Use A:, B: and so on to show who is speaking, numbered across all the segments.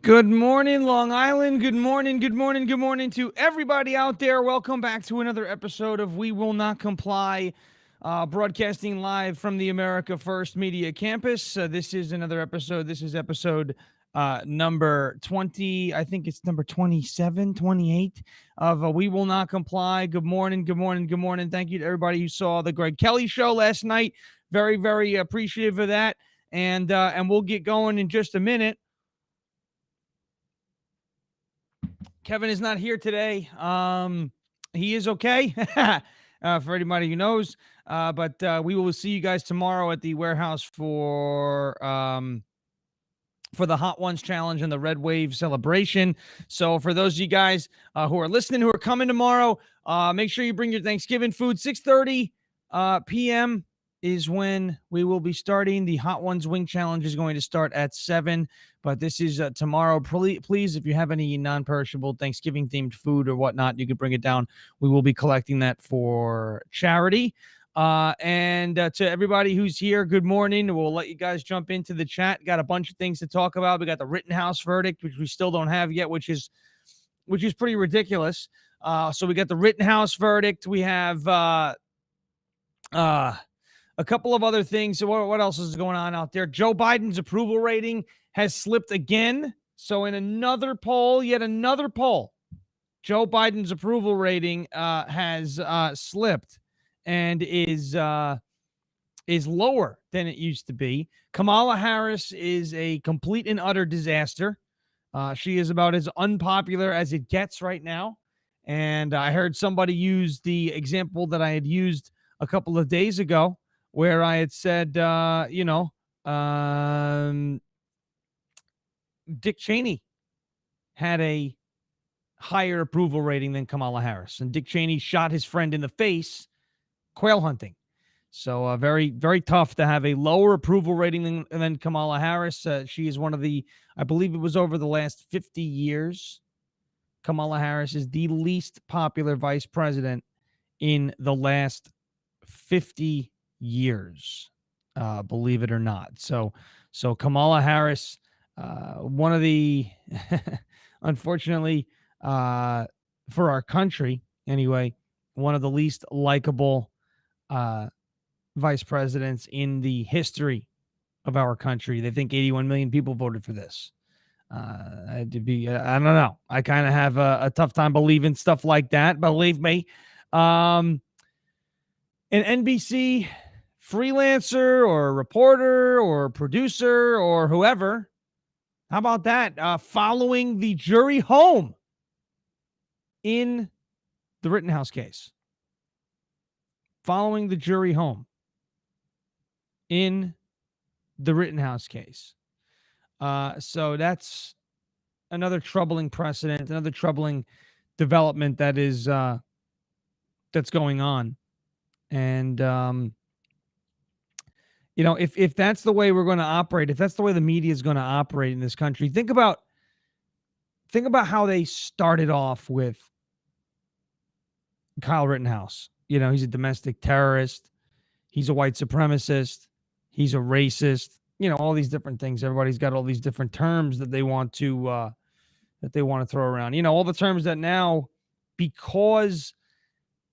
A: Good morning, Long Island. Good morning, good morning, good morning to everybody out there. Welcome back to another episode of We Will Not Comply, broadcasting live from the America First Media Campus. This is another episode. This is episode number 20. I think it's number 27, 28 of We Will Not Comply. Good morning, good morning, good morning. Thank you to everybody who saw the Greg Kelly show last night. Very, very appreciative of that. And we'll get going in just a minute. Kevin is not here today. He is okay, for anybody who knows. But we will see you guys tomorrow at the warehouse for the Hot Ones Challenge and the Red Wave celebration. So for those of you guys who are listening, who are coming tomorrow, make sure you bring your Thanksgiving food. 6:30 p.m. is when we will be starting. The Hot Ones Wing Challenge is going to start at 7. But this is tomorrow. Please, if you have any non-perishable Thanksgiving-themed food or whatnot, you can bring it down. We will be collecting that for charity. And to everybody who's here, good morning. We'll let you guys jump into the chat. Got a bunch of things to talk about. We got the Rittenhouse verdict, which we still don't have yet, which is pretty ridiculous. So we got the Rittenhouse verdict. We have a couple of other things. So what else is going on out there? Joe Biden's approval rating has slipped again. So in another poll, yet another poll, Joe Biden's approval rating has slipped and is lower than it used to be. Kamala Harris is a complete and utter disaster. She is about as unpopular as it gets right now. And I heard somebody use the example that I had used a couple of days ago, where I had said, Dick Cheney had a higher approval rating than Kamala Harris, and Dick Cheney shot his friend in the face quail hunting. So very, very tough to have a lower approval rating than Kamala Harris. She is one of the, I believe it was over the last 50 years, Kamala Harris is the least popular vice president in the last 50 years, believe it or not. So Kamala Harris, one of the, unfortunately, for our country anyway, one of the least likable vice presidents in the history of our country. They think 81 million people voted for this. I don't know. I kind of have a tough time believing stuff like that. Believe me. An NBC freelancer or reporter or producer or whoever, how about that? Following the jury home in the Rittenhouse case. Following the jury home in the Rittenhouse case. So that's another troubling precedent, another troubling development that is that's going on. And if that's the way we're going to operate, if that's the way the media is going to operate in this country, think about how they started off with Kyle Rittenhouse. He's a domestic terrorist. He's a white supremacist. He's a racist. All these different things. Everybody's got all these different terms that they want to throw around. All the terms that now, because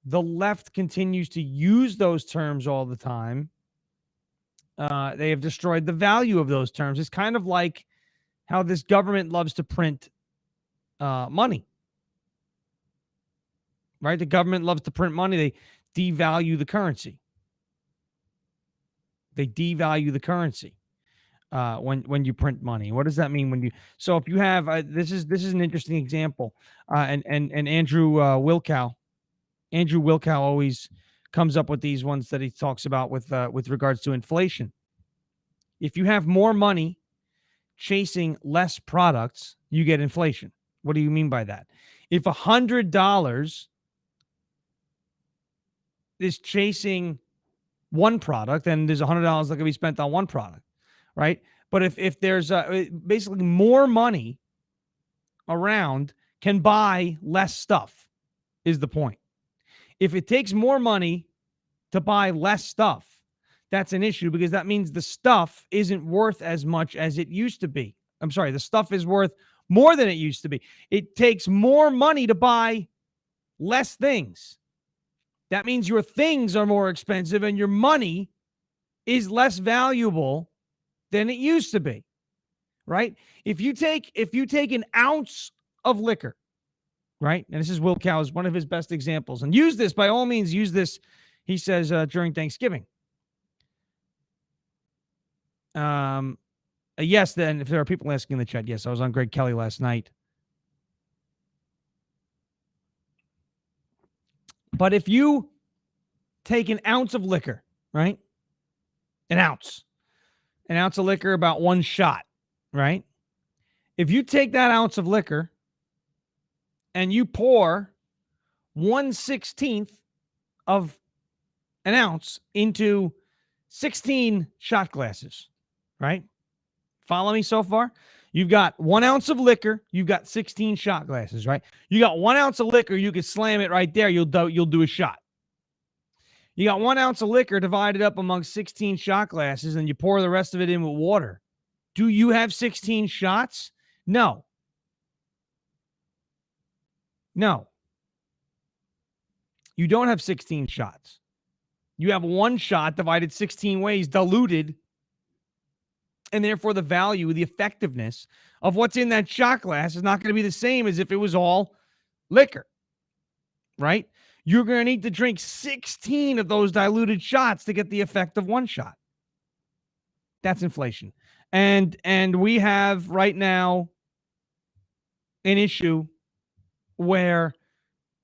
A: the left continues to use those terms all the time, they have destroyed the value of those terms. It's kind of like how this government loves to print money. Right? The government loves to print money. They devalue the currency. When you print money. What does that mean so if you have this is an interesting example. And Andrew Wilkow always comes up with these ones that he talks about with regards to inflation. If you have more money chasing less products, you get inflation. What do you mean by that? If $100 is chasing one product, then there's $100 that can be spent on one product, right? But if there's basically more money around can buy less stuff is the point. If it takes more money to buy less stuff, that's an issue, because that means the stuff isn't worth as much as it used to be. I'm sorry, the stuff is worth more than it used to be. It takes more money to buy less things. That means your things are more expensive and your money is less valuable than it used to be, right? If you take an ounce of liquor, right? And this is Will Cow's one of his best examples. And use this, by all means, use this, he says, during Thanksgiving. Yes, then if there are people asking in the chat, yes, I was on Greg Kelly last night. But if you take an ounce of liquor, right? An ounce of liquor, about one shot, right? If you take that ounce of liquor and you pour 1/16 of an ounce into 16 shot glasses, right? Follow me so far? You've got 1 ounce of liquor. You've got 16 shot glasses, right? You got 1 ounce of liquor. You can slam it right there. You'll do a shot. You got 1 ounce of liquor divided up among 16 shot glasses, and you pour the rest of it in with water. Do you have 16 shots? No. No. You don't have 16 shots. You have one shot divided 16 ways, diluted, and therefore the value, the effectiveness of what's in that shot glass is not going to be the same as if it was all liquor, right? You're going to need to drink 16 of those diluted shots to get the effect of one shot. That's inflation. And we have right now an issue where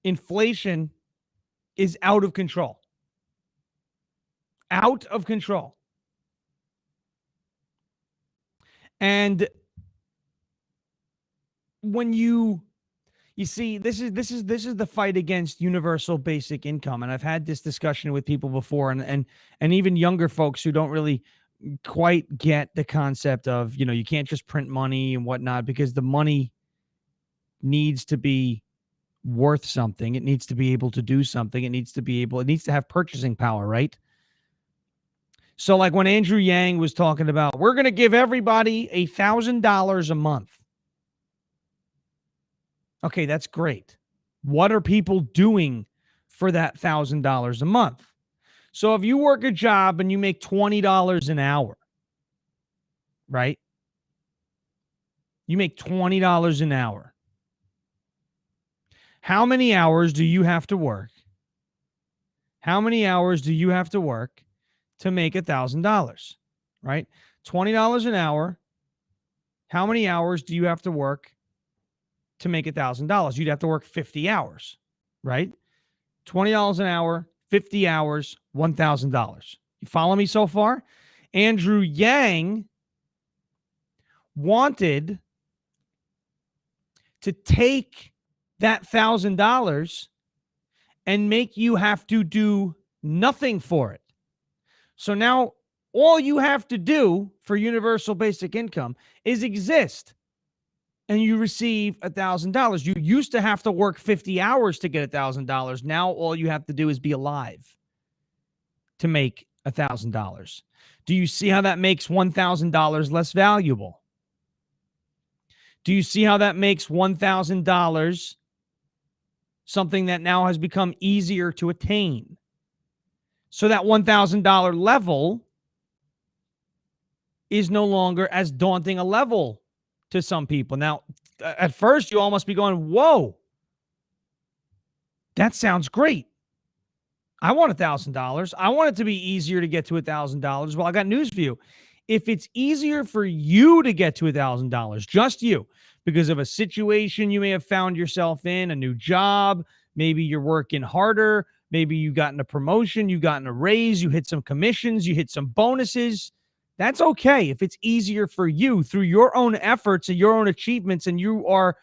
A: inflation is out of control. Out of control. And when you see, this is the fight against universal basic income. And I've had this discussion with people before, and even younger folks who don't really quite get the concept of, you can't just print money and whatnot, because the money needs to be worth something. It needs to be able to do something. It needs to have purchasing power, right? So like when Andrew Yang was talking about, we're going to give everybody $1,000 a month. Okay, that's great. What are people doing for that $1,000 a month? So if you work a job and you make $20 an hour, right? You make $20 an hour. How many hours do you have to work? How many hours do you have to work to make $1,000, right? $20 an hour. How many hours do you have to work to make $1,000? You'd have to work 50 hours, right? $20 an hour, 50 hours, $1,000. You follow me so far? Andrew Yang wanted to take that $1,000 and make you have to do nothing for it. So now all you have to do for universal basic income is exist, and you receive $1,000. You used to have to work 50 hours to get $1,000. Now all you have to do is be alive to make $1,000. Do you see how that makes $1,000 less valuable? Do you see how that makes $1,000 something that now has become easier to attain? So that $1,000 level is no longer as daunting a level to some people. Now, at first, you all must be going, whoa, that sounds great. I want $1,000. I want it to be easier to get to $1,000. Well, I got news for you. If it's easier for you to get to $1,000, just you, because of a situation you may have found yourself in, a new job, maybe you're working harder, maybe you've gotten a promotion, you've gotten a raise, you hit some commissions, you hit some bonuses, that's okay. If it's easier for you through your own efforts and your own achievements, and you are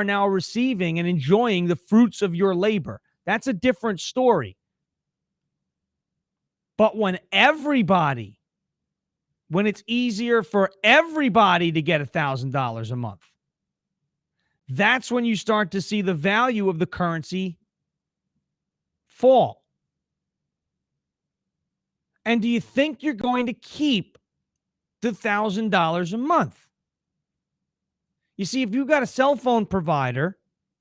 A: now receiving and enjoying the fruits of your labor, that's a different story. But when it's easier for everybody to get $1,000 a month, that's when you start to see the value of the currency fall. And do you think you're going to keep the $1,000 a month? You see, if you've got a cell phone provider,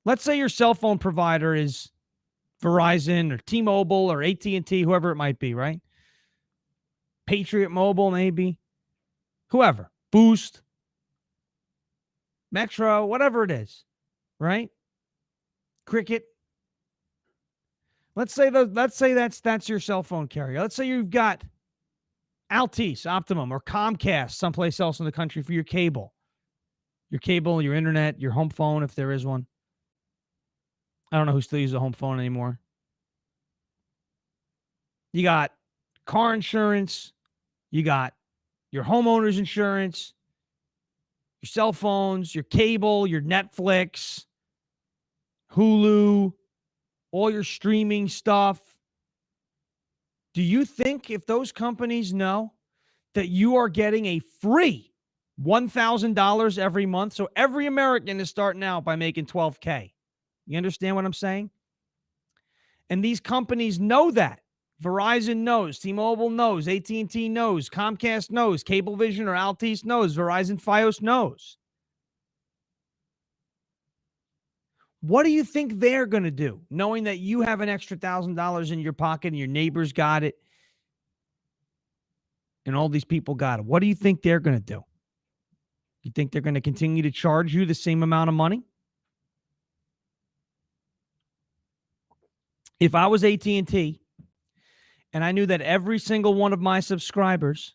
A: let's say your cell phone provider is Verizon or T-Mobile or AT&T, whoever it might be, right? Patriot Mobile, maybe. Whoever. Boost, Metro, whatever it is, right? Cricket. Let's say that's your cell phone carrier. Let's say you've got Altice, Optimum, or Comcast someplace else in the country for your cable. Your cable, your internet, your home phone, if there is one. I don't know who still uses a home phone anymore. You got car insurance. You got your homeowner's insurance, your cell phones, your cable, your Netflix, Hulu, all your streaming stuff. Do you think if those companies know that you are getting a free $1,000 every month? So every American is starting out by making $12K. You understand what I'm saying? And these companies know that. Verizon knows, T-Mobile knows, AT&T knows, Comcast knows, Cablevision or Altice knows, Verizon Fios knows. What do you think they're going to do, knowing that you have an extra $1,000 in your pocket and your neighbors got it and all these people got it? What do you think they're going to do? You think they're going to continue to charge you the same amount of money? If I was AT&T and I knew that every single one of my subscribers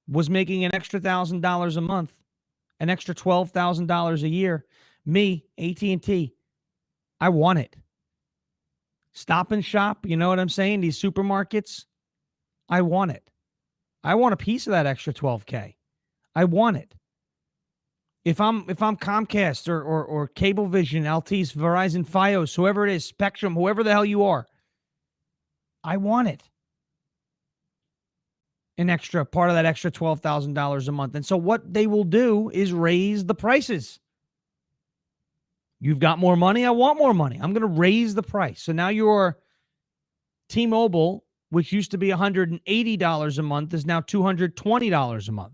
A: was making an extra $1,000 a month, an extra $12,000 a year, me, AT&T, I want it. Stop and Shop, you know what I'm saying? These supermarkets, I want it. I want a piece of that extra $12K. I want it. If I'm Comcast or Cablevision, Altice, Verizon, Fios, whoever it is, Spectrum, whoever the hell you are, I want it. An extra part of that extra $12,000 a month. And so what they will do is raise the prices. You've got more money. I want more money. I'm going to raise the price. So now your T-Mobile, which used to be $180 a month, is now $220 a month.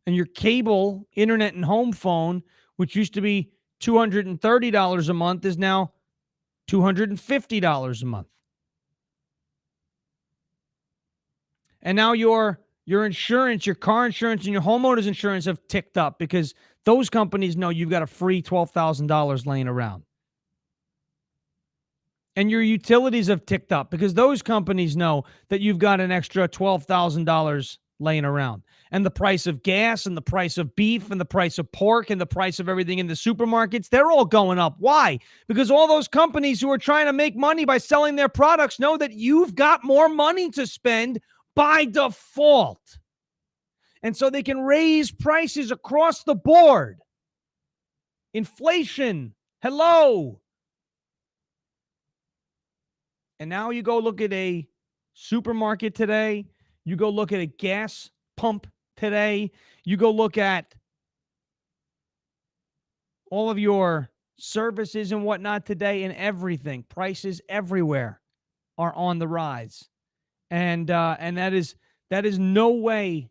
A: And your cable, internet, and home phone, which used to be $230 a month, is now $250 a month. And now your insurance, your car insurance, and your homeowner's insurance have ticked up because those companies know you've got a free $12,000 laying around. And your utilities have ticked up because those companies know that you've got an extra $12,000 laying around. And the price of gas and the price of beef and the price of pork and the price of everything in the supermarkets, they're all going up. Why? Because all those companies who are trying to make money by selling their products know that you've got more money to spend by default. And so they can raise prices across the board. Inflation. Hello. And now you go look at a supermarket today. You go look at a gas pump today. You go look at all of your services and whatnot today, and everything. Prices everywhere are on the rise. And that is no way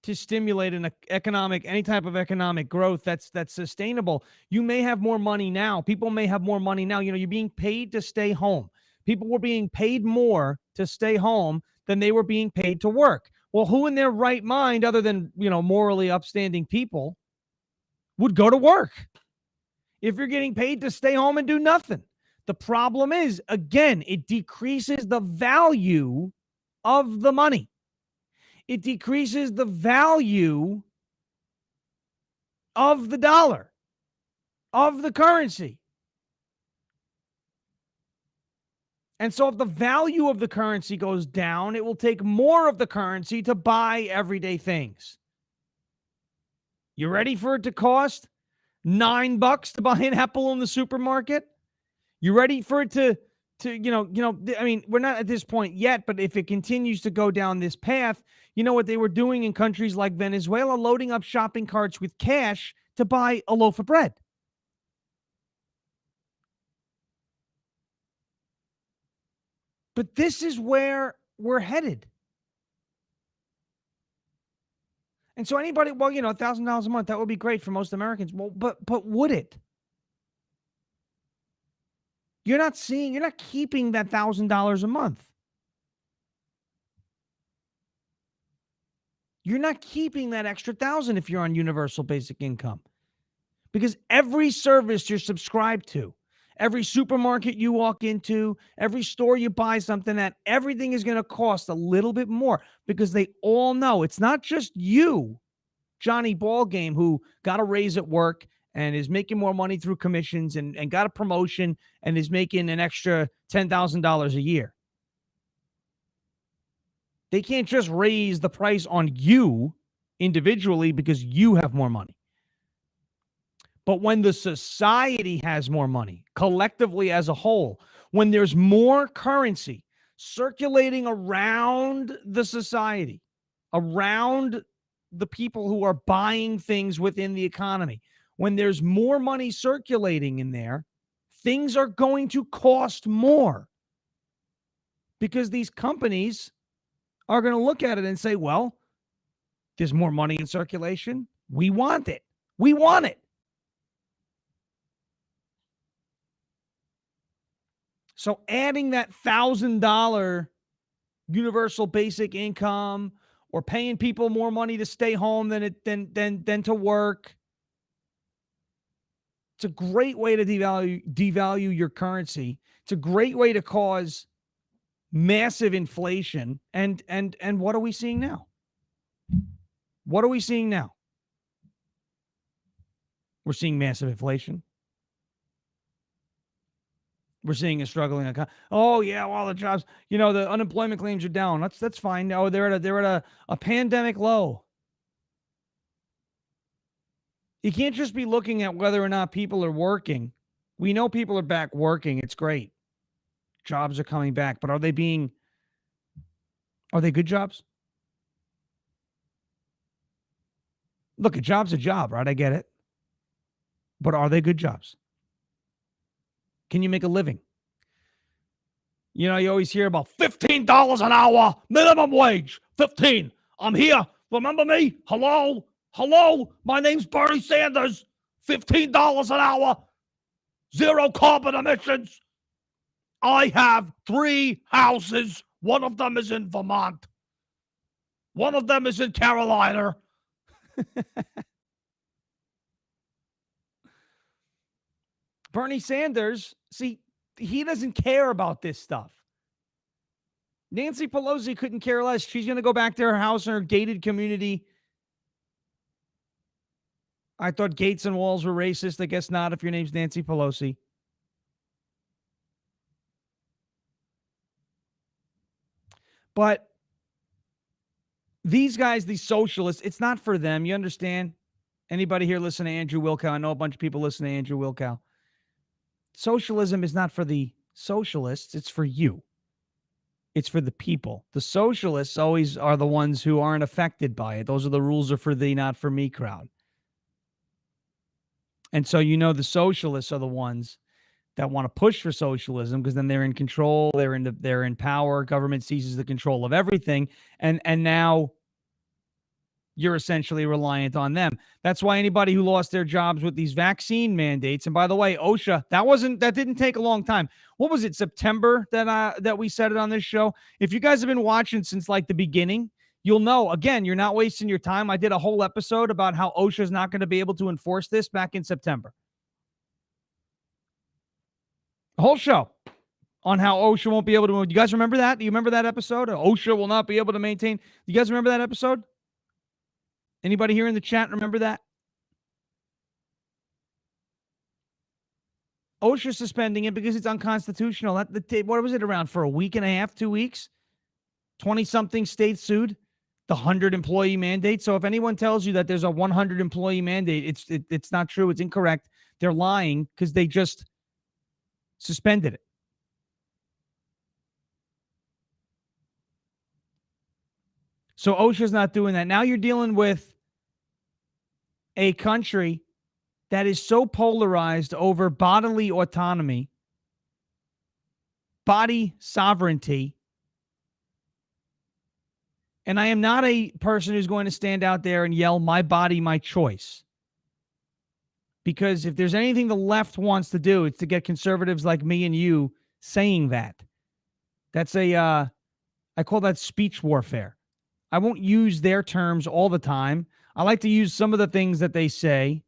A: to stimulate any type of economic growth that's sustainable. You may have more money now. People may have more money now. You know, you're being paid to stay home. People were being paid more to stay home than they were being paid to work. Well, who in their right mind, other than, morally upstanding people, would go to work if you're getting paid to stay home and do nothing? The problem is, again, it decreases the value of the money. It decreases the value of the dollar, of the currency. And so if the value of the currency goes down, it will take more of the currency to buy everyday things. You ready for it to cost $9 to buy an apple in the supermarket? You ready for it to I mean, we're not at this point yet, but if it continues to go down this path, you know what they were doing in countries like Venezuela, loading up shopping carts with cash to buy a loaf of bread. But this is where we're headed. And so anybody, well, $1,000 a month, that would be great for most Americans. Well, but would it? You're not keeping that $1,000 a month. You're not keeping that extra 1,000 if you're on universal basic income. Because every service you're subscribed to, every supermarket you walk into, every store you buy something at, everything is going to cost a little bit more because they all know it's not just you, Johnny Ballgame, who got a raise at work and is making more money through commissions and got a promotion and is making an extra $10,000 a year. They can't just raise the price on you individually because you have more money. But when the society has more money, collectively as a whole, when there's more currency circulating around the society, around the people who are buying things within the economy, when there's more money circulating in there, things are going to cost more because these companies are going to look at it and say, well, there's more money in circulation. We want it. We want it. So adding that $1,000 universal basic income or paying people more money to stay home than to work, it's a great way to devalue your currency. It's a great way to cause massive inflation. And what are we seeing now? What are we seeing now? We're seeing massive inflation. We're seeing a struggling economy. Oh yeah, well the jobs, the unemployment claims are down. That's fine. No, they're at a pandemic low. You can't just be looking at whether or not people are working. We know people are back working. It's great. Jobs are coming back, but are they good jobs? Look, a job's a job, right? I get it. But are they good jobs? Can you make a living? You always hear about $15 an hour, minimum wage, 15. I'm here. Remember me? Hello? My name's Bernie Sanders. $15 an hour, 0 carbon emissions. I have 3 houses. One of them is in Vermont. One of them is in Carolina. Bernie Sanders, see, he doesn't care about this stuff. Nancy Pelosi couldn't care less. She's going to go back to her house in her gated community. I thought gates and walls were racist. I guess not if your name's Nancy Pelosi. But these guys, these socialists, it's not for them. You understand? Anybody here listen to Andrew Wilkow? I know a bunch of people listen to Andrew Wilkow. Socialism is not for the socialists. It's for you. It's for the people. The socialists always are the ones who aren't affected by it. Those are the rules are for thee, not for me crowd. And so, the socialists are the ones that want to push for socialism because then they're in control. They're in power. Government seizes the control of everything. And now you're essentially reliant on them. That's why anybody who lost their jobs with these vaccine mandates, and by the way, OSHA, that didn't take a long time. What was it, September that we said it on this show? If you guys have been watching since like the beginning, you'll know, again, you're not wasting your time. I did a whole episode about how OSHA is not going to be able to enforce this back in September. A whole show on how OSHA won't be able to. You guys remember that? Do you remember that episode? OSHA will not be able to maintain. You guys remember that episode? Anybody here in the chat remember that? OSHA suspending it because it's unconstitutional. What was it around for a week and a half, 2 weeks? 20-something states sued the 100-employee mandate. So if anyone tells you that there's a 100-employee mandate, it's not true. It's incorrect. They're lying because they just suspended it. So OSHA's not doing that. Now you're dealing with a country that is so polarized over bodily autonomy, body sovereignty, And I am not a person who's going to stand out there and yell, my body, my choice. Because if there's anything the left wants to do, it's to get conservatives like me and you saying that. That's I call that speech warfare. I won't use their terms all the time. I like to use some of the things that they say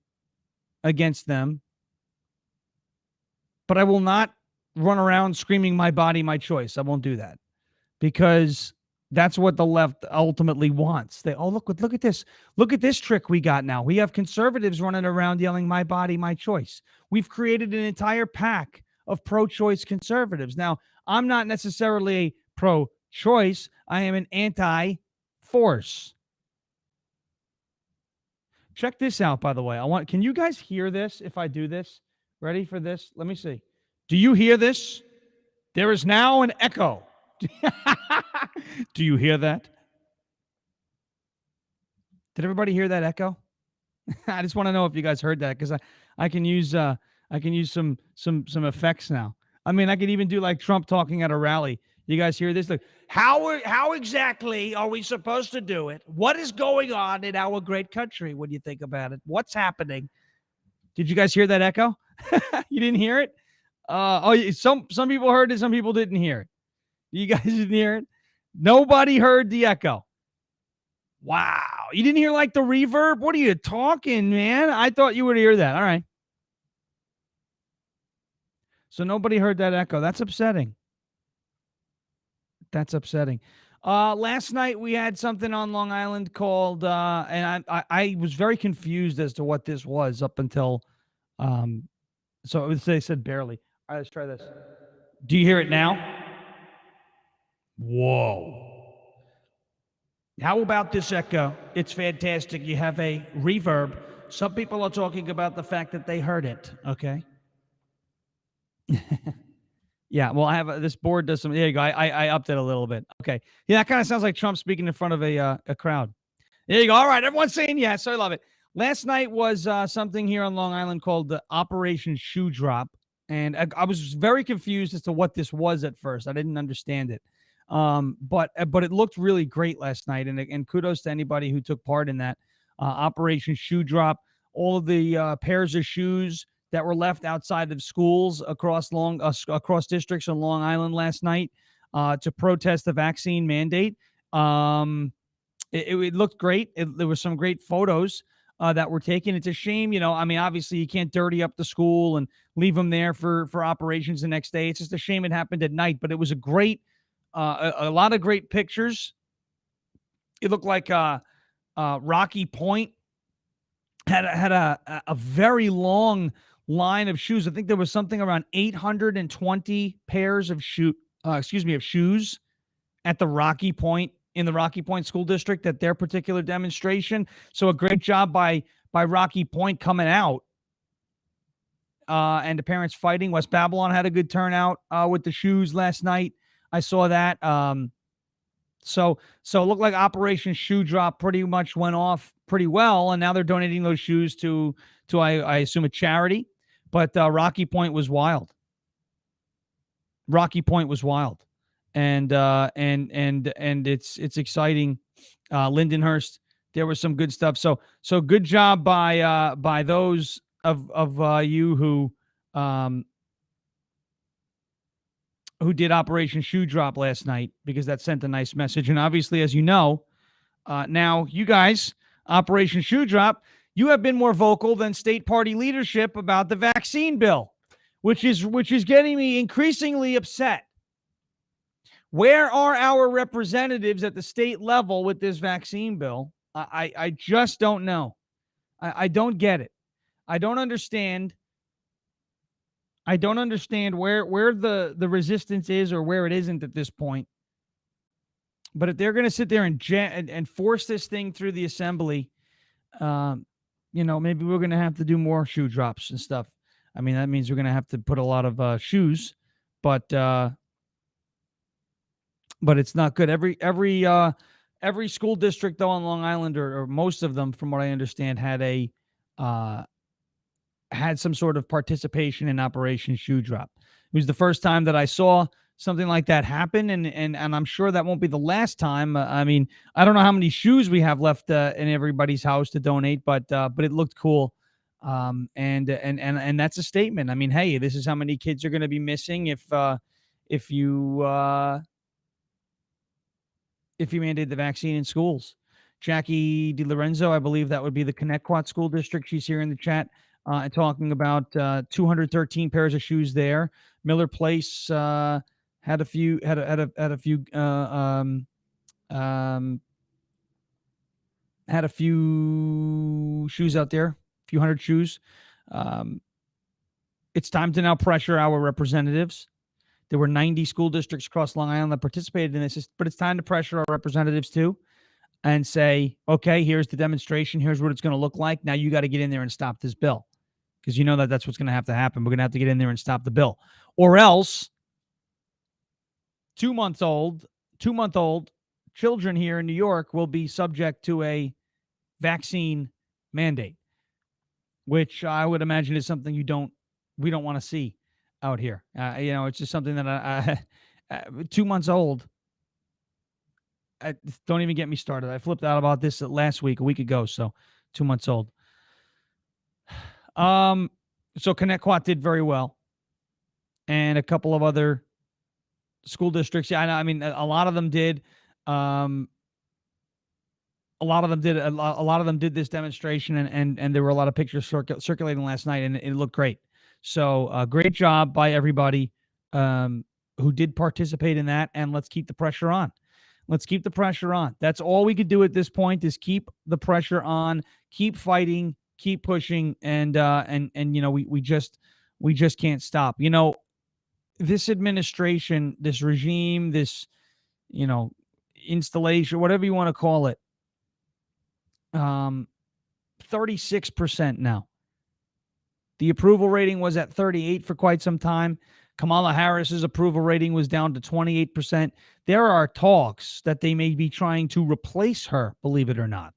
A: against them, but I will not run around screaming, my body, my choice. I won't do that because that's what the left ultimately wants. They, oh, look at this. Look at this trick we got now. We have conservatives running around yelling, my body, my choice. We've created an entire pack of pro-choice conservatives. Now, I'm not necessarily a pro-choice. I am an anti-force. Check this out, by the way. Can you guys hear this if I do this? Ready for this? Let me see. Do you hear this? There is now an echo. Do you hear that? Did everybody hear that echo? I just want to know if you guys heard that because I can use some effects now. I mean, I could even do like Trump talking at a rally. You guys hear this? Like, how exactly are we supposed to do it? What is going on in our great country when you think about it? What's happening? Did you guys hear that echo? You didn't hear it? Some people heard it, some people didn't hear it. You guys didn't hear it? Nobody heard the echo. Wow. You didn't hear like the reverb? What are you talking, man? I thought you would hear that. All right. So nobody heard that echo. That's upsetting. That's upsetting. Last night we had something on Long Island called, and I was very confused as to what this was up until, so they said barely. All right, let's try this. Do you hear it now? Whoa. How about this echo? It's fantastic. You have a reverb. Some people are talking about the fact that they heard it. Okay. Yeah. Well, I have this board does some. There you go. I upped it a little bit. Okay. Yeah, that kind of sounds like Trump speaking in front of a crowd. There you go. All right. Everyone's saying yes. I love it. Last night was something here on Long Island called the Operation Shoe Drop. And I was very confused as to what this was at first. I didn't understand it. But it looked really great last night. And kudos to anybody who took part in that Operation Shoe Drop. All of the pairs of shoes that were left outside of schools across districts on Long Island last night to protest the vaccine mandate. It looked great. There were some great photos that were taken. It's a shame, I mean, obviously you can't dirty up the school and leave them there for operations the next day. It's just a shame it happened at night, but it was a lot of great pictures. It looked like Rocky Point had a very long line of shoes. I think there was something around 820 pairs of shoes at the Rocky Point in the Rocky Point School District at their particular demonstration. So a great job by Rocky Point coming out and the parents fighting. West Babylon had a good turnout with the shoes last night. I saw that. So it looked like Operation Shoe Drop pretty much went off pretty well, and now they're donating those shoes to I assume a charity. But Rocky Point was wild. Rocky Point was wild, and it's exciting. Lindenhurst, there was some good stuff. So good job by those of you who did Operation Shoe Drop last night, because that sent a nice message. And obviously, as you know, now you guys, Operation Shoe Drop, you have been more vocal than state party leadership about the vaccine bill, which is getting me increasingly upset. Where are our representatives at the state level with this vaccine bill? I just don't know. I don't get it. I don't understand. I don't understand where the resistance is or where it isn't at this point. But if they're going to sit there and force this thing through the assembly, maybe we're going to have to do more shoe drops and stuff. I mean, that means we're going to have to put a lot of shoes, but it's not good. Every school district though on Long Island, or most of them, from what I understand, had some sort of participation in Operation Shoe Drop. It was the first time that I saw something like that happen, and I'm sure that won't be the last time. I mean, I don't know how many shoes we have left in everybody's house to donate, but it looked cool, and that's a statement. I mean, hey, this is how many kids are going to be missing if you mandate the vaccine in schools. Jackie DiLorenzo, I believe that would be the Connecticut School District. She's here in the chat talking about 213 pairs of shoes there. Miller Place had a few had a few shoes out there, a few hundred shoes. It's time to now pressure our representatives. There were 90 school districts across Long Island that participated in this, but it's time to pressure our representatives too and say, okay, here's the demonstration. Here's what it's going to look like. Now you got to get in there and stop this bill, because you know that's what's going to have to happen. We're going to have to get in there and stop the bill, or else 2-month-old children here in New York will be subject to a vaccine mandate, which I would imagine is something we don't want to see out here. It's just something that I 2 months old. Don't even get me started. I flipped out about this last week, a week ago. So 2 months old. So Connecticut did very well, and a couple of other school districts. Yeah, I mean, a lot of them did. A lot of them did. A lot of them did this demonstration, and there were a lot of pictures circulating last night, and it looked great. So great job by everybody who did participate in that, and let's keep the pressure on. Let's keep the pressure on. That's all we could do at this point, is keep the pressure on, keep fighting, keep pushing, and we just can't stop. This administration, this regime, this installation, whatever you want to call it, 36% now. The approval rating was at 38 for quite some time. Kamala Harris's approval rating was down to 28%. There are talks that they may be trying to replace her, believe it or not.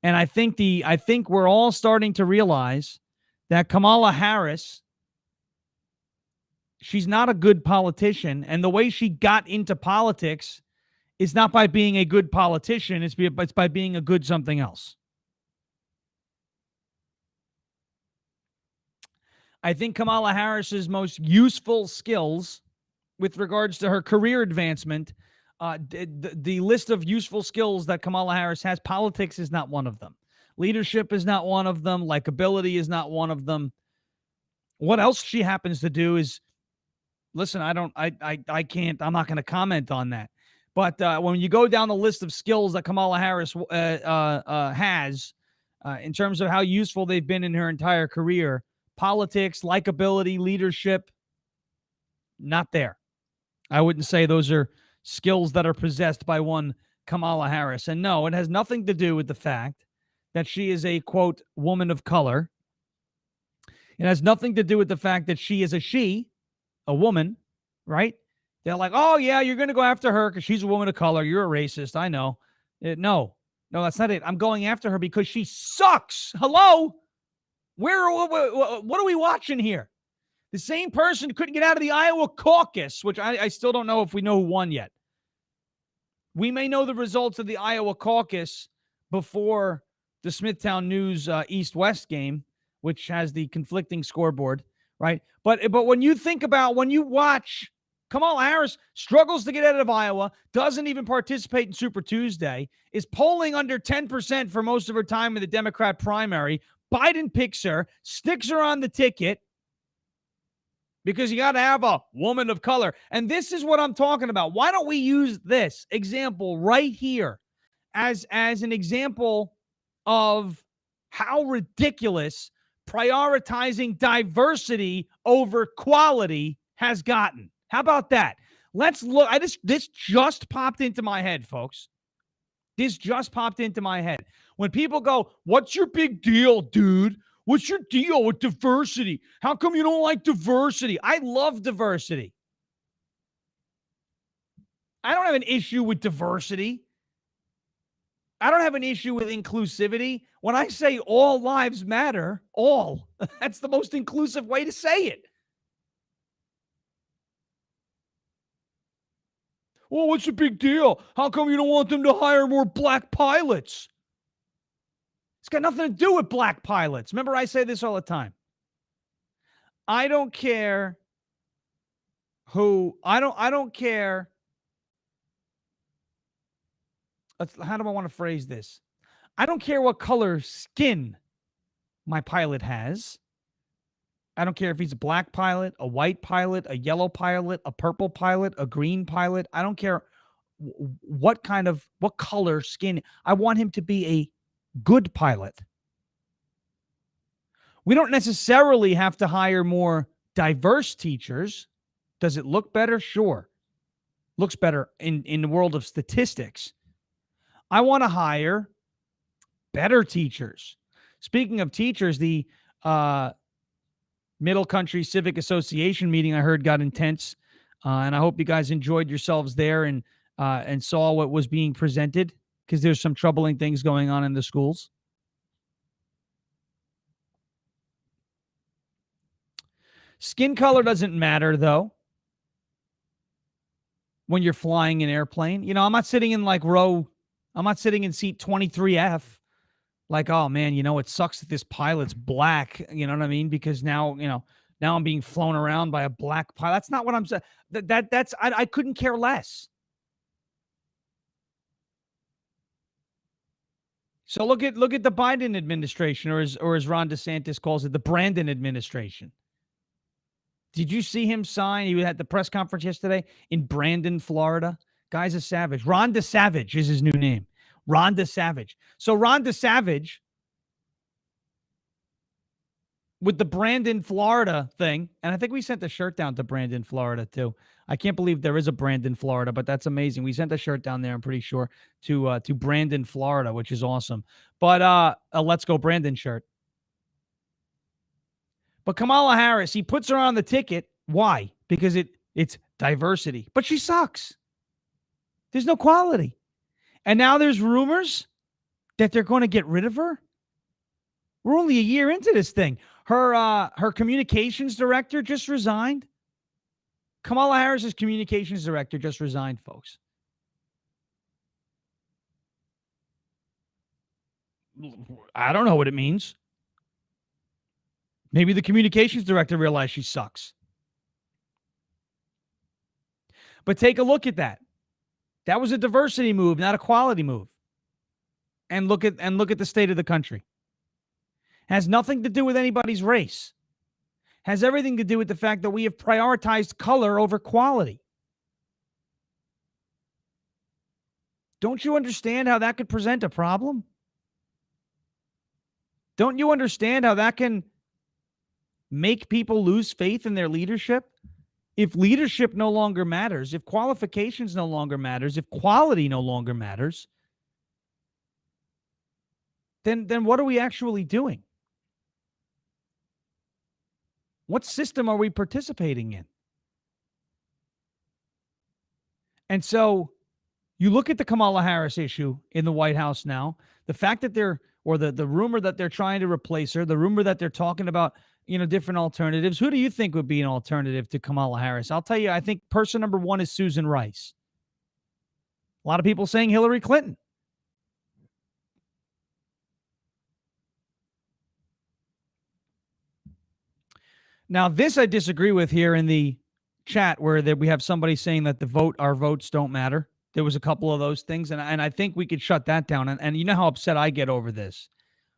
A: And I think we're all starting to realize that Kamala Harris, she's not a good politician, and the way she got into politics is not by being a good politician, it's by being a good something else. I think Kamala Harris's most useful skills with regards to her career advancement, the list of useful skills that Kamala Harris has, politics is not one of them. Leadership is not one of them. Likability is not one of them. What else she happens to do is, listen, I can't, I'm not going to comment on that. But when you go down the list of skills that Kamala Harris has, in terms of how useful they've been in her entire career, politics, likability, leadership, not there. I wouldn't say those are skills that are possessed by one Kamala Harris. And no, it has nothing to do with the fact that she is a, quote, woman of color. It has nothing to do with the fact that she is a woman, right? They're like, oh, yeah, you're going to go after her because she's a woman of color. You're a racist. I know. No, that's not it. I'm going after her because she sucks. Hello? What are we watching here? The same person couldn't get out of the Iowa caucus, which I still don't know if we know who won yet. We may know the results of the Iowa caucus before the Smithtown News East-West game, which has the conflicting scoreboard, right? But when you watch Kamala Harris struggles to get out of Iowa, doesn't even participate in Super Tuesday, is polling under 10% for most of her time in the Democrat primary. Biden picks her, sticks her on the ticket, because you got to have a woman of color. And this is what I'm talking about. Why don't we use this example right here as an example of how ridiculous prioritizing diversity over quality has gotten? How about that? Let's look. This just popped into my head, folks. This just popped into my head. When people go, what's your big deal, dude? What's your deal with diversity? How come you don't like diversity? I love diversity. I don't have an issue with diversity. I don't have an issue with inclusivity. When I say all lives matter, all, that's the most inclusive way to say it. Well, what's the big deal? How come you don't want them to hire more black pilots? It's got nothing to do with black pilots. Remember, I say this all the time. I don't care I don't care. How do I want to phrase this? I don't care what color skin my pilot has. I don't care if he's a black pilot, a white pilot, a yellow pilot, a purple pilot, a green pilot. I don't care what color skin. I want him to be a good pilot. We don't necessarily have to hire more diverse teachers. Does it look better? Sure. Looks better in the world of statistics. I want to hire better teachers. Speaking of teachers, the Middle Country Civic Association meeting I heard got intense, and I hope you guys enjoyed yourselves there and saw what was being presented, because there's some troubling things going on in the schools. Skin color doesn't matter, though, when you're flying an airplane. You know, I'm not sitting in seat 23F. Like, oh man, it sucks that this pilot's black. You know what I mean? Because now I'm being flown around by a black pilot. That's not what I'm saying. I couldn't care less. So look at the Biden administration, or as Ron DeSantis calls it, the Brandon administration. Did you see him sign? He had the press conference yesterday in Brandon, Florida. Guy's a savage. Ron DeSavage is his new name. Ron DeSavage. So Ron DeSavage, with the Brandon, Florida thing, and I think we sent the shirt down to Brandon, Florida too. I can't believe there is a Brandon, Florida, but that's amazing. We sent the shirt down there, I'm pretty sure, to Brandon, Florida, which is awesome. But a Let's Go Brandon shirt. But Kamala Harris, he puts her on the ticket. Why? Because it's diversity. But she sucks. There's no quality. And now there's rumors that they're going to get rid of her. We're only a year into this thing. Her communications director just resigned. Kamala Harris's communications director just resigned, folks. I don't know what it means. Maybe the communications director realized she sucks. But take a look at that. That was a diversity move, not a quality move. And look at the state of the country. Has nothing to do with anybody's race. Has everything to do with the fact that we have prioritized color over quality. Don't you understand how that could present a problem? Don't you understand how that can make people lose faith in their leadership? If leadership no longer matters, if qualifications no longer matters, if quality no longer matters, then what are we actually doing? What system are we participating in? And so you look at the Kamala Harris issue in the White House now, the fact that the rumor that they're trying to replace her, the rumor that they're talking about, different alternatives. Who do you think would be an alternative to Kamala Harris? I'll tell you, I think person number one is Susan Rice. A lot of people saying Hillary Clinton. Now, this I disagree with here in the chat, where we have somebody saying that our votes don't matter. There was a couple of those things, and I think we could shut that down. And you know how upset I get over this.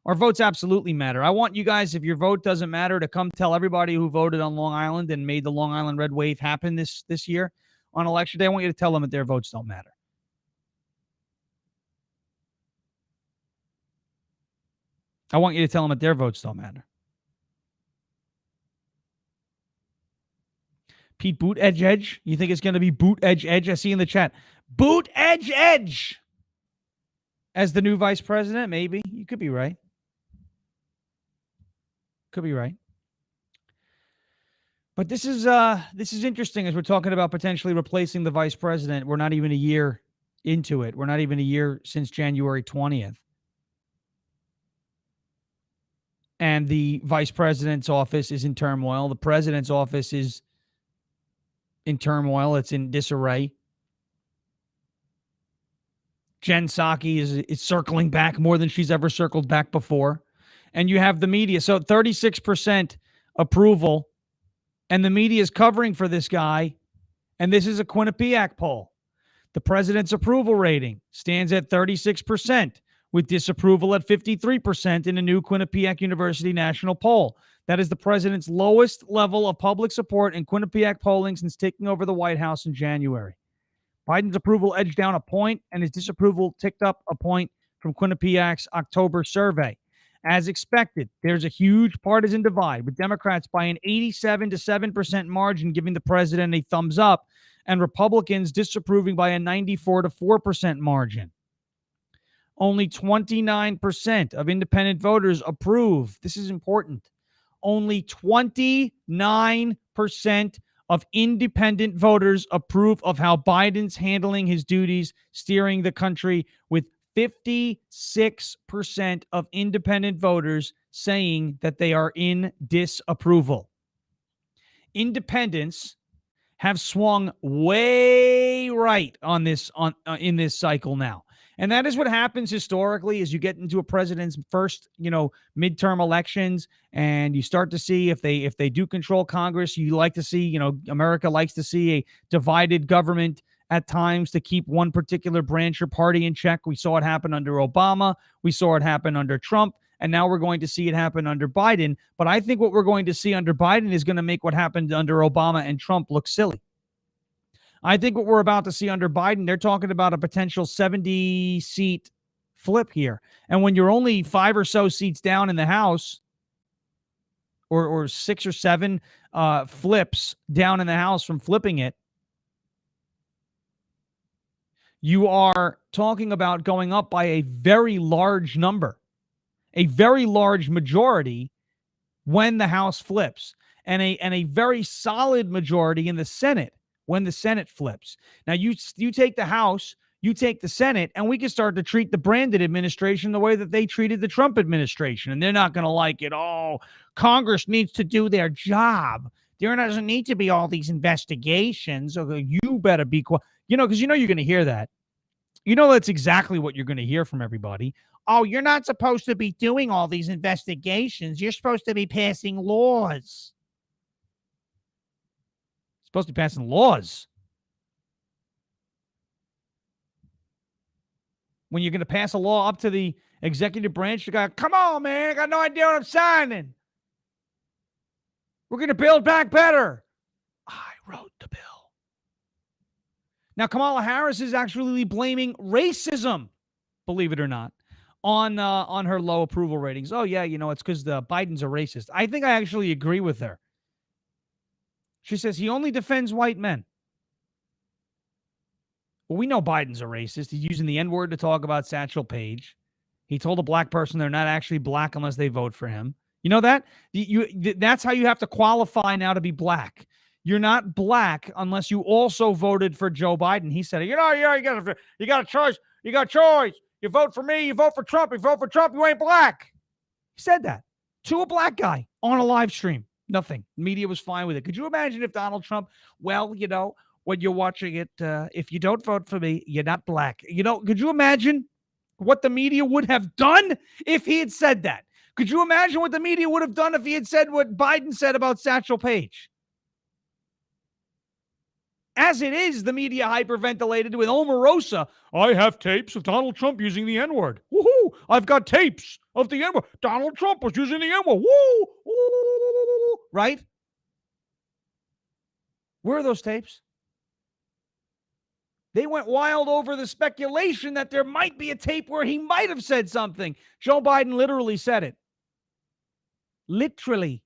A: Our votes absolutely matter. I want you guys, if your vote doesn't matter, to come tell everybody who voted on Long Island and made the Long Island Red Wave happen this year on Election Day. I want you to tell them that their votes don't matter. I want you to tell them that their votes don't matter. Pete Boot Edge. You think it's going to be Boot Edge? I see in the chat. Boot Edge as the new vice president? Maybe. You could be right. Could be right. But this is interesting as we're talking about potentially replacing the vice president. We're not even a year into it. We're not even a year since January 20th. And the vice president's office is in turmoil. The president's office is in turmoil. It's in disarray. Jen Psaki is circling back more than she's ever circled back before. And you have the media. So 36% approval. And the media is covering for this guy. And this is a Quinnipiac poll. The president's approval rating stands at 36%, with disapproval at 53% in a new Quinnipiac University national poll. That is the president's lowest level of public support in Quinnipiac polling since taking over the White House in January. Biden's approval edged down a point, and his disapproval ticked up a point from Quinnipiac's October survey. As expected, there's a huge partisan divide, with Democrats by an 87 to 7% margin giving the president a thumbs up, and Republicans disapproving by a 94 to 4% margin. Only 29% of independent voters approve. This is important. Only 29% of independent voters approve of how Biden's handling his duties, steering the country, with 56% of independent voters saying that they are in disapproval. Independents have swung way right on this in this cycle now. And that is what happens historically as you get into a president's first, midterm elections, and you start to see if they do control Congress. You like to see, America likes to see a divided government at times to keep one particular branch or party in check. We saw it happen under Obama. We saw it happen under Trump. And now we're going to see it happen under Biden. But I think what we're going to see under Biden is going to make what happened under Obama and Trump look silly. I think what we're about to see under Biden, they're talking about a potential 70-seat flip here. And when you're only 5 or so seats down in the House, or 6 or 7 flips down in the House from flipping it, you are talking about going up by a very large number, a very large majority when the House flips, and a very solid majority in the Senate when the Senate flips. Now, you take the House, you take the Senate, and we can start to treat the Brandon administration the way that they treated the Trump administration, and they're not going to like it. Oh, Congress needs to do their job. There doesn't need to be all these investigations. Okay, you better be quiet. Because you're going to hear that. That's exactly what you're going to hear from everybody. Oh, you're not supposed to be doing all these investigations. You're supposed to be passing laws. Supposed to be passing laws. When you're going to pass a law up to the executive branch, you go, come on, man, I got no idea what I'm signing. We're going to build back better. I wrote the bill. Now, Kamala Harris is actually blaming racism, believe it or not, on her low approval ratings. Oh, yeah, it's because the Biden's a racist. I think I actually agree with her. She says he only defends white men. Well, we know Biden's a racist. He's using the N-word to talk about Satchel Paige. He told a black person they're not actually black unless they vote for him. You know that? That's how you have to qualify now to be black. You're not black unless you also voted for Joe Biden. He said, you got a choice. You got a choice. You vote for me. You vote for Trump. You vote for Trump. You ain't black. He said that to a black guy on a live stream. Nothing. Media was fine with it. Could you imagine if Donald Trump, when you're watching it, if you don't vote for me, you're not black. Could you imagine what the media would have done if he had said that? Could you imagine what the media would have done if he had said what Biden said about Satchel Paige? As it is, the media hyperventilated with Omarosa. I have tapes of Donald Trump using the N-word. Woohoo! I've got tapes of the N-word. Donald Trump was using the N-word. Woo! Woo! Right? Where are those tapes? They went wild over the speculation that there might be a tape where he might have said something. Joe Biden literally said it. Literally.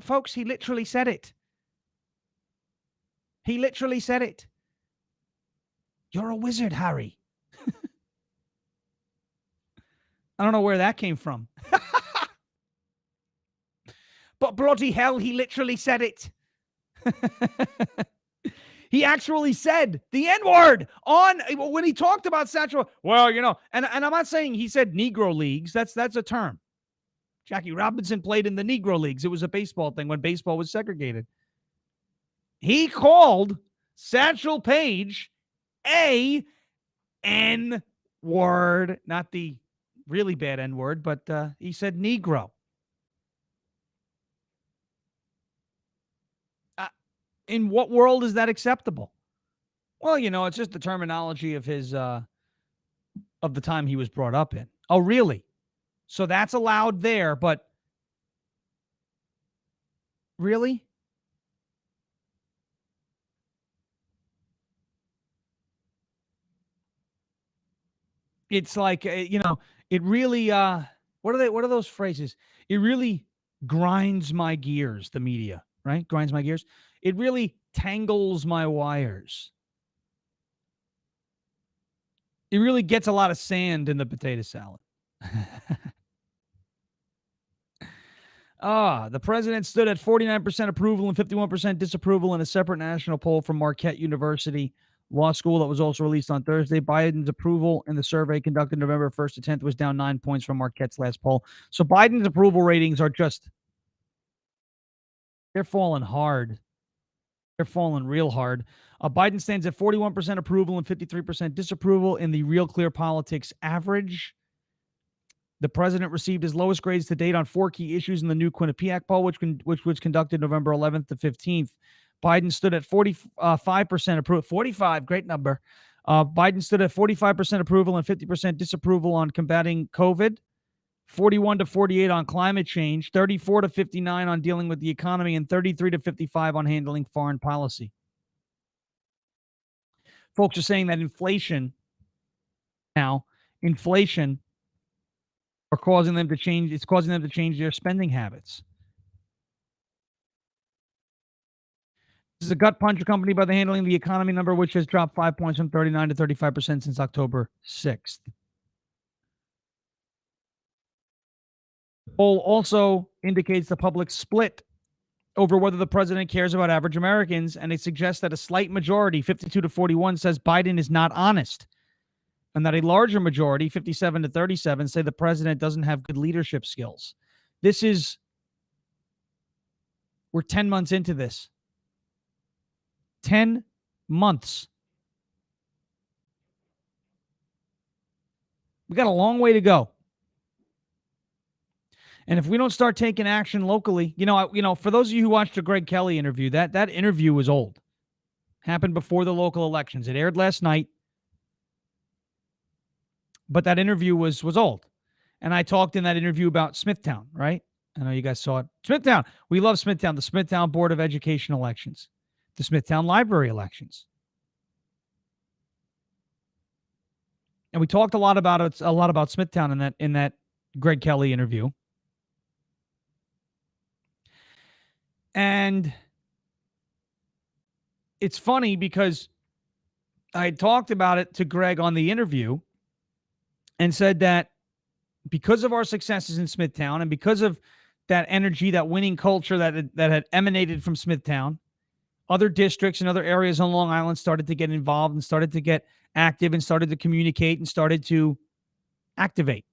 A: Folks, he literally said it. He literally said it. You're a wizard, Harry. I don't know where that came from. But bloody hell, he literally said it. He actually said the N-word when he talked about Satchel. Well, and I'm not saying he said Negro leagues. That's a term. Jackie Robinson played in the Negro leagues. It was a baseball thing when baseball was segregated. He called Satchel Paige a N-word, not the really bad N-word, but he said Negro. In what world is that acceptable? Well, it's just the terminology of his of the time he was brought up in. Oh, really? So that's allowed there, but really? It's like it really what are those phrases? It really grinds my gears, the media, right? Grinds my gears. It really tangles my wires. It really gets a lot of sand in the potato salad. The president stood at 49% approval and 51% disapproval in a separate national poll from Marquette University Law School that was also released on Thursday. Biden's approval in the survey conducted November 1st to 10th was down 9 points from Marquette's last poll. So Biden's approval ratings are they're falling hard. They're falling real hard. Biden stands at 41% approval and 53% disapproval in the Real Clear Politics average. The president received his lowest grades to date on 4 key issues in the new Quinnipiac poll, which was conducted November 11th to 15th. Biden stood at 45% approval. 45, great number. Biden stood at 45% approval and 50% disapproval on combating COVID, 41 to 48 on climate change, 34 to 59 on dealing with the economy, and 33 to 55 on handling foreign policy. Folks are saying that inflation are causing them to change. It's causing them to change their spending habits. This is a gut punch accompanied by the handling the economy number, which has dropped 5 points from 39 to 35% since October 6th. The poll also indicates the public split over whether the president cares about average Americans, and it suggests that a slight majority, 52 to 41, says Biden is not honest, and that a larger majority, 57 to 37, say the president doesn't have good leadership skills. We're 10 months into this. 10 months. We got a long way to go. And if we don't start taking action locally, for those of you who watched the Greg Kelly interview, that interview was old. Happened before the local elections. It aired last night. But that interview was old. And I talked in that interview about Smithtown, right? I know you guys saw it. Smithtown. We love Smithtown, the Smithtown Board of Education elections, the Smithtown Library elections. And we talked a lot about Smithtown in that Greg Kelly interview. And it's funny because I talked about it to Greg on the interview and said that because of our successes in Smithtown and because of that energy, that winning culture that had emanated from Smithtown, other districts and other areas on Long Island started to get involved and started to get active and started to communicate and started to activate.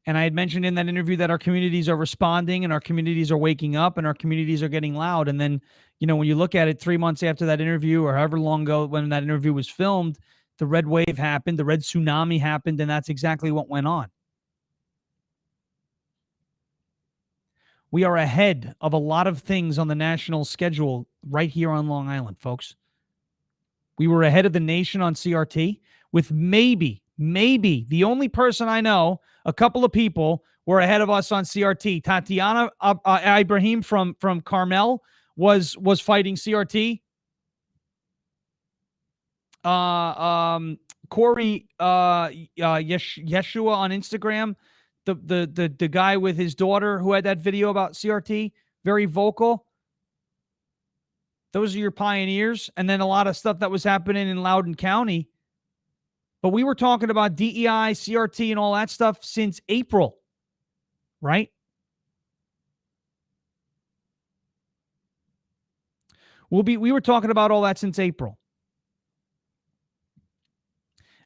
A: And I had mentioned in that interview that our communities are responding and our communities are waking up and our communities are getting loud. And then, when you look at it 3 months after that interview or however long ago when that interview was filmed, the red wave happened, the red tsunami happened, and that's exactly what went on. We are ahead of a lot of things on the national schedule right here on Long Island, folks. We were ahead of the nation on CRT with maybe the only person I know, a couple of people were ahead of us on CRT. Tatiana Ibrahim from Carmel was fighting CRT. Corey Yeshua on Instagram, the guy with his daughter who had that video about CRT, very vocal. Those are your pioneers. And then a lot of stuff that was happening in Loudoun County. But we were talking about DEI, CRT, and all that stuff since April, right? We were talking about all that since April.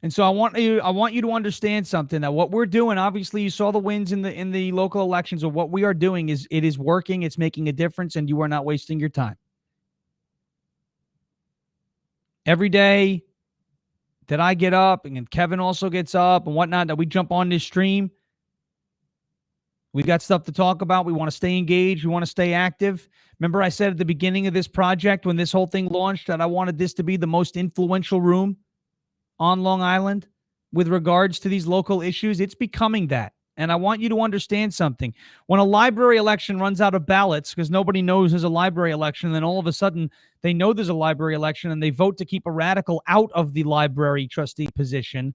A: And so I want you to understand something, that what we're doing, obviously you saw the wins in the local elections, of what we are doing is it is working, it's making a difference, and you are not wasting your time. Every day that I get up and Kevin also gets up and whatnot, that we jump on this stream. We got stuff to talk about. We want to stay engaged. We want to stay active. Remember I said at the beginning of this project when this whole thing launched that I wanted this to be the most influential room on Long Island with regards to these local issues? It's becoming that. And I want you to understand something. When a library election runs out of ballots because nobody knows there's a library election, and then all of a sudden they know there's a library election and they vote to keep a radical out of the library trustee position,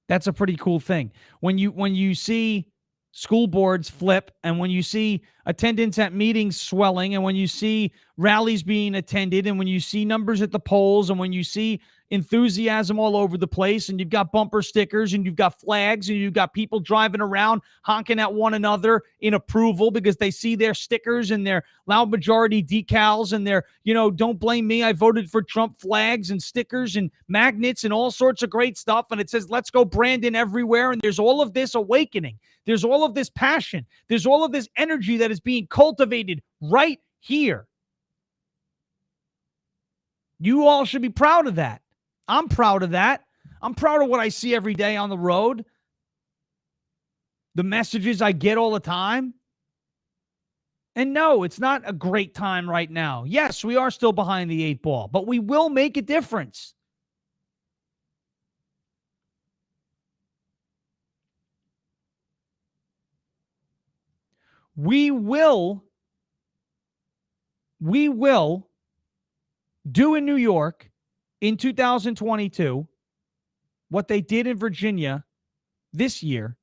A: that's a pretty cool thing. When you see school boards flip, and when you see attendance at meetings swelling, and when you see rallies being attended, and when you see numbers at the polls, and when you see enthusiasm all over the place, and you've got bumper stickers, and you've got flags, and you've got people driving around honking at one another in approval because they see their stickers and their loud majority decals and their, don't blame me, I voted for Trump flags and stickers and magnets and all sorts of great stuff. And it says, let's go Brandon everywhere. And there's all of this awakening. There's all of this passion. There's all of this energy that is being cultivated right here. You all should be proud of that. I'm proud of that. I'm proud of what I see every day on the road. The messages I get all the time. And no, it's not a great time right now. Yes, we are still behind the 8 ball, but we will make a difference. We will do in New York in 2022 what they did in Virginia this year,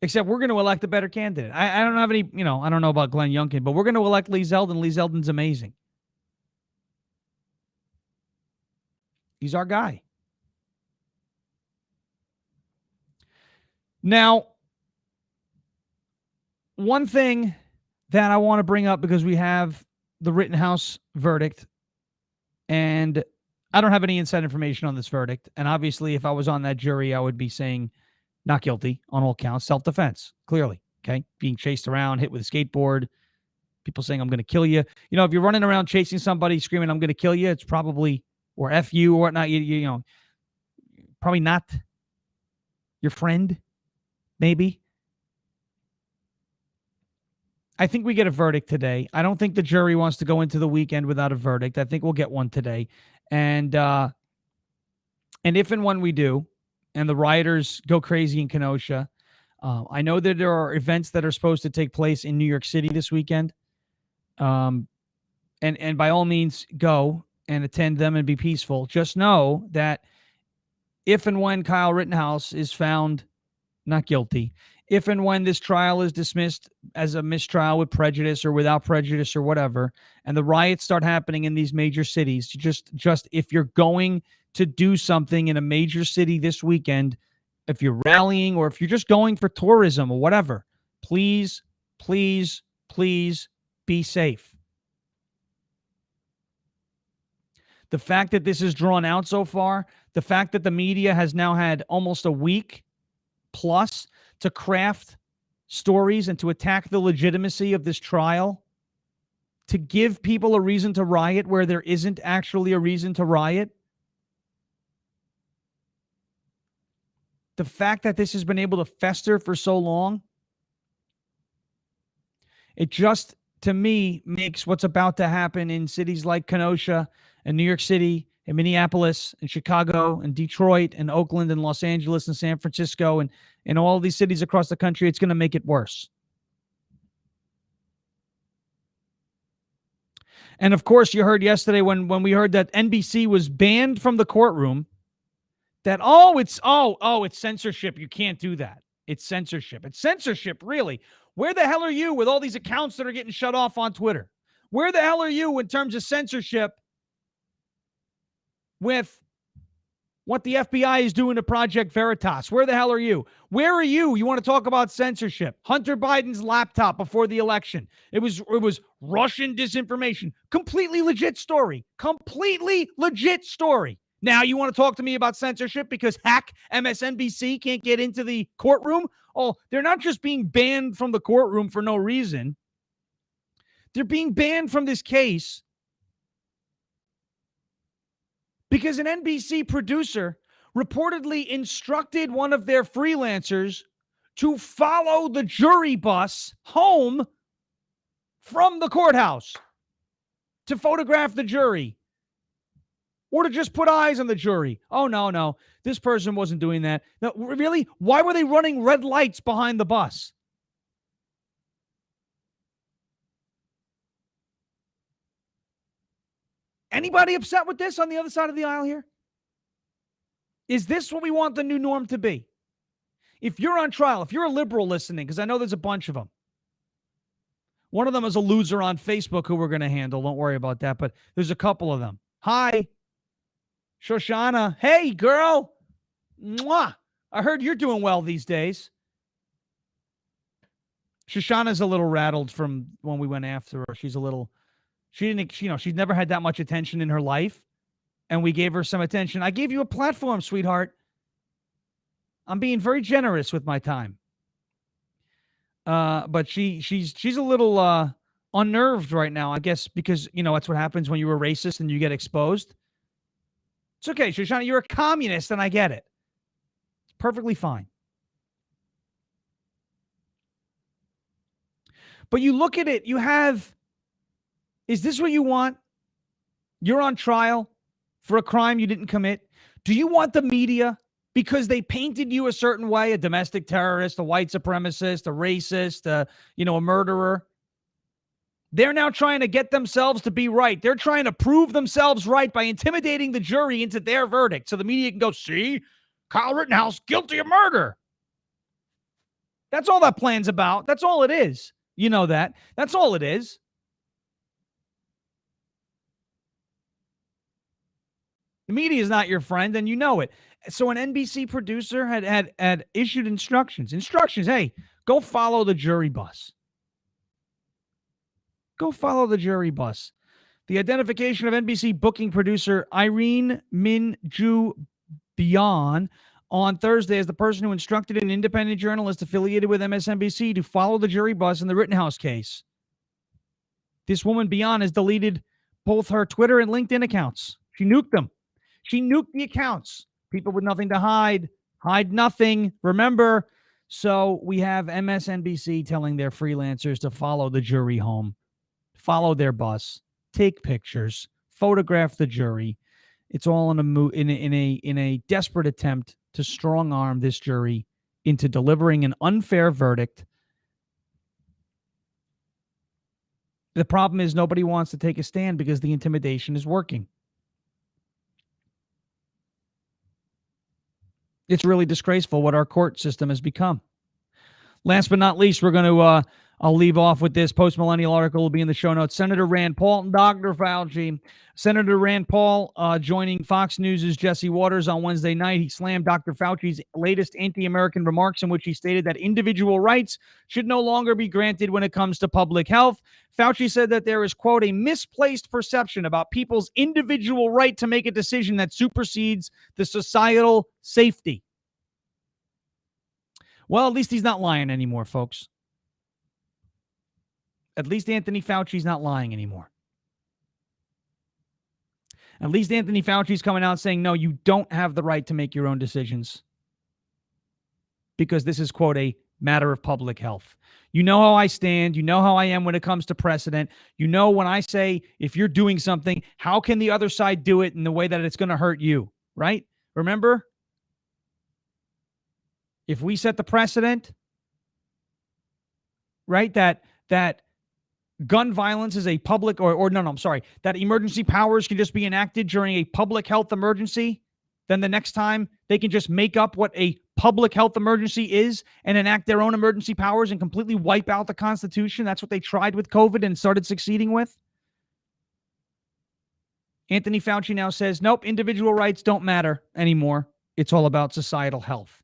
A: except we're going to elect a better candidate. I don't have any, I don't know about Glenn Youngkin, but we're going to elect Lee Zeldin. Lee Zeldin's amazing. He's our guy. Now, one thing that I want to bring up, because we have the Rittenhouse verdict, and I don't have any inside information on this verdict. And obviously, if I was on that jury, I would be saying not guilty on all counts, self-defense, clearly. Okay. Being chased around, hit with a skateboard, people saying, I'm going to kill you. If you're running around chasing somebody, screaming, I'm going to kill you, it's probably, or F you or whatnot, probably not your friend, maybe. I think we get a verdict today. I don't think the jury wants to go into the weekend without a verdict. I think we'll get one today. And if and when we do, and the rioters go crazy in Kenosha, I know that there are events that are supposed to take place in New York City this weekend. And by all means, go and attend them and be peaceful. Just know that if and when Kyle Rittenhouse is found not guilty, if and when this trial is dismissed as a mistrial with prejudice or without prejudice or whatever, and the riots start happening in these major cities, just if you're going to do something in a major city this weekend, if you're rallying or if you're just going for tourism or whatever, please, please, please be safe. The fact that this is drawn out so far, the fact that the media has now had almost a week plus to craft stories and to attack the legitimacy of this trial, to give people a reason to riot where there isn't actually a reason to riot. The fact that this has been able to fester for so long, it just, to me, makes what's about to happen in cities like Kenosha and New York City and Minneapolis and Chicago and Detroit and Oakland and Los Angeles and San Francisco and all these cities across the country, it's going to make it worse. And of course, you heard yesterday when we heard that NBC was banned from the courtroom, that, it's censorship. You can't do that. It's censorship. It's censorship, really. Where the hell are you with all these accounts that are getting shut off on Twitter? Where the hell are you in terms of censorship with what the FBI is doing to Project Veritas? Where the hell are you? Where are you? You want to talk about censorship? Hunter Biden's laptop before the election. It was Russian disinformation. Completely legit story. Completely legit story. Now you want to talk to me about censorship because hack MSNBC can't get into the courtroom? Oh, they're not just being banned from the courtroom for no reason. They're being banned from this case because an NBC producer reportedly instructed one of their freelancers to follow the jury bus home from the courthouse to photograph the jury or to just put eyes on the jury. Oh, no. This person wasn't doing that. No, really? Why were they running red lights behind the bus? Anybody upset with this on the other side of the aisle here? Is this what we want the new norm to be? If you're on trial, if you're a liberal listening, because I know there's a bunch of them. One of them is a loser on Facebook who we're going to handle. Don't worry about that. But there's a couple of them. Hi, Shoshana. Hey, girl. Mwah. I heard you're doing well these days. Shoshana's a little rattled from when we went after her. She's she's never had that much attention in her life. And we gave her some attention. I gave you a platform, sweetheart. I'm being very generous with my time. But she's a little unnerved right now, I guess, because, that's what happens when you're a racist and you get exposed. It's okay, Shoshana, you're a communist, and I get it. It's perfectly fine. But you look at it, is this what you want? You're on trial for a crime you didn't commit. Do you want the media, because they painted you a certain way, a domestic terrorist, a white supremacist, a racist, a murderer? They're now trying to get themselves to be right. They're trying to prove themselves right by intimidating the jury into their verdict so the media can go, see, Kyle Rittenhouse guilty of murder. That's all that plan's about. That's all it is. You know that. That's all it is. The media is not your friend, and you know it. So an NBC producer had issued instructions. Hey, go follow the jury bus. Go follow the jury bus. The identification of NBC booking producer Irene Minju Bion on Thursday as the person who instructed an independent journalist affiliated with MSNBC to follow the jury bus in the Rittenhouse case. This woman, Bion, has deleted both her Twitter and LinkedIn accounts. She nuked them. She nuked the accounts. People with nothing to hide nothing. Remember, so we have MSNBC telling their freelancers to follow the jury home, follow their bus, take pictures, photograph the jury. It's all in a desperate attempt to strong arm this jury into delivering an unfair verdict. The problem is nobody wants to take a stand because the intimidation is working. It's really disgraceful what our court system has become. Last but not least, we're going to, I'll leave off with this. Post-millennial article will be in the show notes. Senator Rand Paul and Dr. Fauci. Senator Rand Paul joining Fox News' Jesse Waters on Wednesday night. He slammed Dr. Fauci's latest anti-American remarks in which he stated that individual rights should no longer be granted when it comes to public health. Fauci said that there is, quote, a misplaced perception about people's individual right to make a decision that supersedes the societal safety. Well, at least he's not lying anymore, folks. At least Anthony Fauci's not lying anymore. At least Anthony Fauci's coming out saying, no, you don't have the right to make your own decisions because this is, quote, a matter of public health. You know how I stand. You know how I am when it comes to precedent. You know when I say if you're doing something, how can the other side do it in the way that it's going to hurt you, right? Remember? If we set the precedent, right, that gun violence is a public that emergency powers can just be enacted during a public health emergency, then the next time they can just make up what a public health emergency is and enact their own emergency powers and completely wipe out the Constitution. That's what they tried with COVID and started succeeding with. Anthony Fauci now says, nope, individual rights don't matter anymore. It's all about societal health.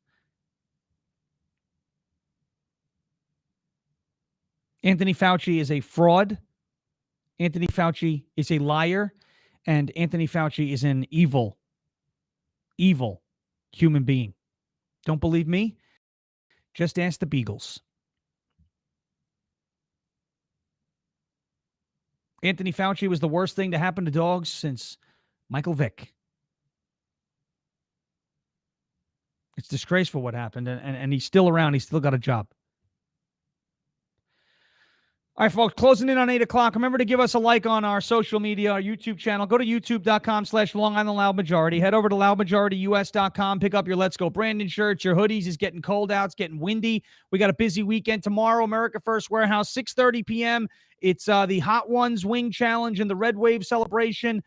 A: Anthony Fauci is a fraud. Anthony Fauci is a liar. And Anthony Fauci is an evil human being. Don't believe me? Just ask the Beagles. Anthony Fauci was the worst thing to happen to dogs since Michael Vick. It's disgraceful what happened, and he's still around. He's still got a job. All right, folks, closing in on 8 o'clock. Remember to give us a like on our social media, our YouTube channel. Go to youtube.com/Long Island Loud Majority. Head over to loudmajorityus.com. Pick up your Let's Go Brandon shirts, your hoodies. It's getting cold out. It's getting windy. We got a busy weekend tomorrow. America First Warehouse, 6:30 p.m. It's the Hot Ones Wing Challenge and the Red Wave celebration.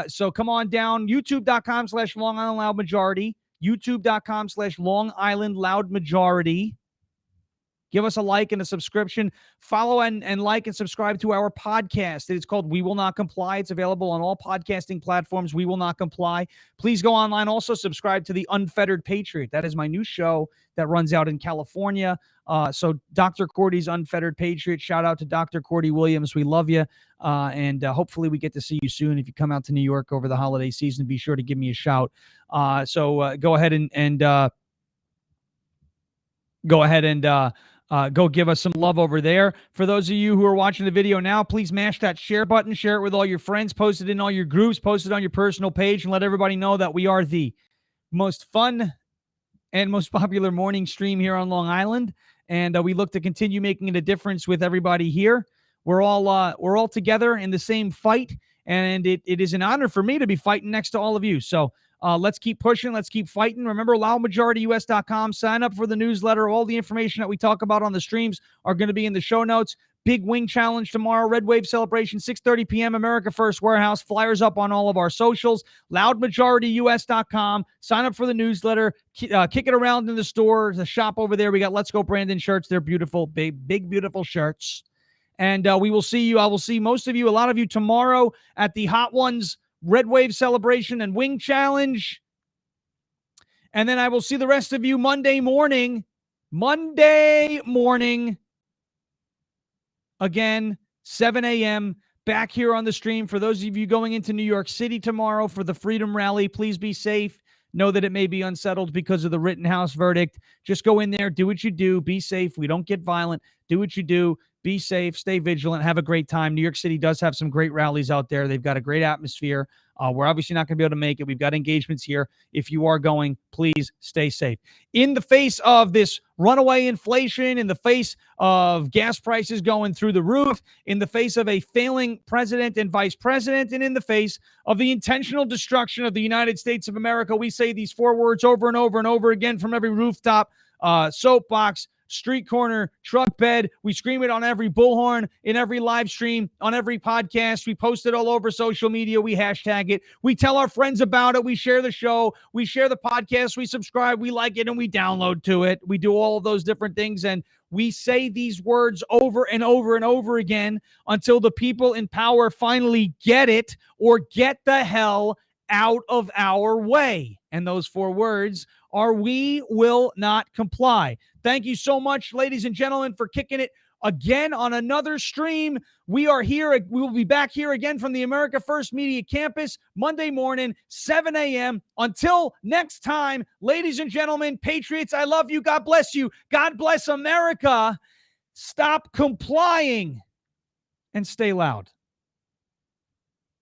A: So come on down. youtube.com/Long Island Loud Majority. youtube.com/Long Island Loud Majority. Give us a like and a subscription. Follow and like and subscribe to our podcast. It is called We Will Not Comply. It's available on all podcasting platforms. We Will Not Comply. Please go online. Also subscribe to The Unfettered Patriot. That is my new show that runs out in California. So Dr. Cordy's Unfettered Patriot. Shout out to Dr. Cordy Williams. We love you. And hopefully we get to see you soon. If you come out to New York over the holiday season, be sure to give me a shout. So go ahead and go give us some love over there. For those of you who are watching the video now, please mash that share button. Share it with all your friends. Post it in all your groups. Post it on your personal page and let everybody know that we are the most fun and most popular morning stream here on Long Island. And we look to continue making it a difference with everybody here. We're all together in the same fight. And it is an honor for me to be fighting next to all of you. So let's keep pushing. Let's keep fighting. Remember, loudmajorityus.com. Sign up for the newsletter. All the information that we talk about on the streams are going to be in the show notes. Big Wing Challenge tomorrow. Red Wave Celebration, 6:30 p.m. America First Warehouse. Flyers up on all of our socials. Loudmajorityus.com. Sign up for the newsletter. Kick it around in the store. The shop over there. We got Let's Go Brandon shirts. They're beautiful. Big, beautiful shirts. And we will see you. I will see most of you, a lot of you tomorrow at the Hot Ones Red Wave Celebration and Wing Challenge. And then I will see the rest of you Monday morning. Again, 7 a.m. back here on the stream. For those of you going into New York City tomorrow for the Freedom Rally, please be safe. Know that it may be unsettled because of the Rittenhouse verdict. Just go in there, do what you do, be safe. We don't get violent. Do what you do. Be safe, stay vigilant, have a great time. New York City does have some great rallies out there. They've got a great atmosphere. We're obviously not going to be able to make it. We've got engagements here. If you are going, please stay safe. In the face of this runaway inflation, in the face of gas prices going through the roof, in the face of a failing president and vice president, and in the face of the intentional destruction of the United States of America, we say these 4 words over and over and over again from every rooftop, soapbox, street corner, truck bed. We scream it on every bullhorn, in every live stream, on every podcast. We post it all over social media. We hashtag it. We tell our friends about it. We share the show. We share the podcast. We subscribe. We like it, and we download to it. We do all of those different things, and we say these words over and over and over again until the people in power finally get it or get the hell out of our way. And those 4 words are: we will not comply. Thank you so much, ladies and gentlemen, for kicking it again on another stream. We are here. We will be back here again from the America First Media Campus Monday morning, 7 a.m. Until next time, ladies and gentlemen, Patriots, I love you. God bless you. God bless America. Stop complying and stay loud.